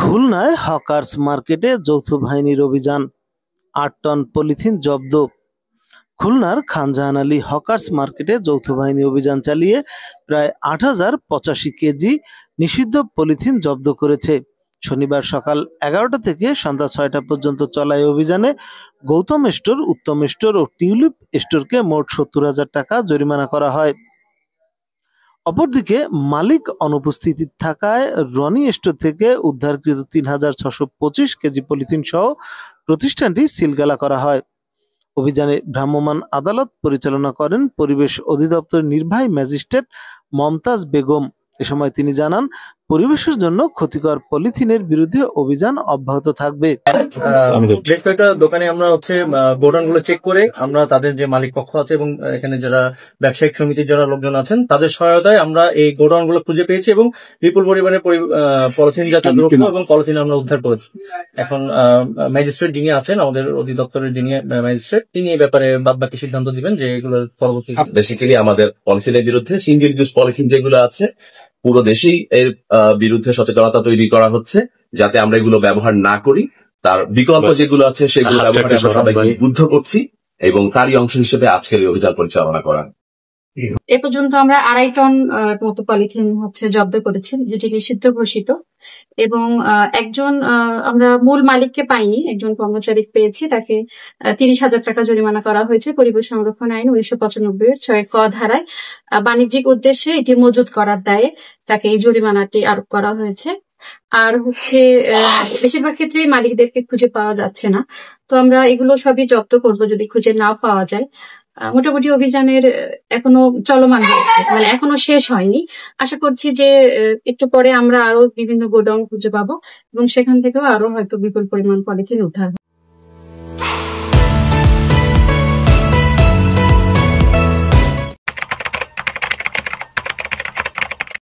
খুলনায় হকার্স মার্কেটে যৌথ বাহিনীর অভিযান, ৮ টন পলিথিন জব্দ। খুলনার খানজাহান আলী হকার্স মার্কেটে যৌথ বাহিনী অভিযান চালিয়ে প্রায় ৮,০৮৫ কেজি নিষিদ্ধ পলিথিন জব্দ করেছে। শনিবার সকাল ১১টা থেকে সন্ধ্যা ৬টা পর্যন্ত চলা এই অভিযানে গৌতম স্টোর, উত্তম স্টোর ও টিউলিপ স্টোরকে মোট ৭০,০০০ টাকা জরিমানা করা হয়। অপরদিকে মালিক অনুপস্থিত থাকায় রনি স্টোর থেকে উদ্ধারকৃত ৩,৬২৫ কেজি পলিথিন সহ প্রতিষ্ঠানটি সিলগালা করা হয়। অভিযানে ভ্রাম্যমাণ আদালত পরিচালনা করেন পরিবেশ অধিদপ্তরের নির্বাহী ম্যাজিস্ট্রেট মমতাজ বেগম। এ সময় তিনি জানান, পরিবেশের জন্য ক্ষতিকর পলিথিনের বিরুদ্ধে অভিযান অব্যাহত থাকবে। বেশ কয়েকটা দোকানে আমরা গোডাউন গুলো চেক করে আমরা তাদের যে মালিক পক্ষ আছে এবং এখানে যারা ব্যবসায়িক সমিতির যারা লোকজন আছেন তাদের সহায়তায় আমরা এই গোডাউন গুলো খুঁজে পেয়েছি এবং বিপুল পরিমাণে পলিথিন জাতীয় দ্রব্য এবং পলিথিন আমরা উদ্ধার করেছি। এখন ম্যাজিস্ট্রেট যিনি আছেন আমাদের অধিদপ্তরের যিনি ম্যাজিস্ট্রেট, তিনি এই ব্যাপারে বাদবাকি সিদ্ধান্ত দিবেন যে এগুলো পরবর্তী। বেসিক্যালি আমাদের পলিথিনের বিরুদ্ধে সিঙ্গেল ইউজ পলিথিন যেগুলো আছে পুরো দেশেই এর বিরুদ্ধে সচেতনতা তৈরি করা হচ্ছে, যাতে আমরা এগুলো ব্যবহার না করি। তার বিকল্প যেগুলো আছে সেগুলো ব্যবহারে আমরা সবাইকে উদ্বুদ্ধ করছি এবং তারই অংশ হিসেবে আজকের এই অভিযান পরিচালনা করা। এ পর্যন্ত আমরা ২.৫ টন মতো পলিথিন জব্দ করেছি, যেটি নিষিদ্ধ ঘোষিত। এবং আমরা মূল মালিককে পাইনি, একজন কর্মচারী পেয়েছি, তাকে ৩০,০০০ টাকা জরিমানা করা হয়েছে পরিবেশ সংরক্ষণ আইন ১৯৯৫-এর ৬ ক ধারায়। বাণিজ্যিক উদ্দেশ্যে এটি মজুত করার দায়ে তাকে এই জরিমানাটি আরোপ করা হয়েছে। আর বেশিরভাগ ক্ষেত্রেই মালিকদেরকে খুঁজে পাওয়া যাচ্ছে না, তো আমরা এগুলো সবই জব্দ করব যদি খুঁজে না পাওয়া যায়। মোটামুটি অভিযানের এখনো চলমান রয়েছে, মানে এখনো শেষ হয়নি। আশা করছি যে একটু পরে আমরা আরো বিভিন্ন গোডাউন খুঁজে পাবো এবং সেখান থেকেও আরো হয়তো বিপুল পরিমাণ পলিথিন উদ্ধার হবে।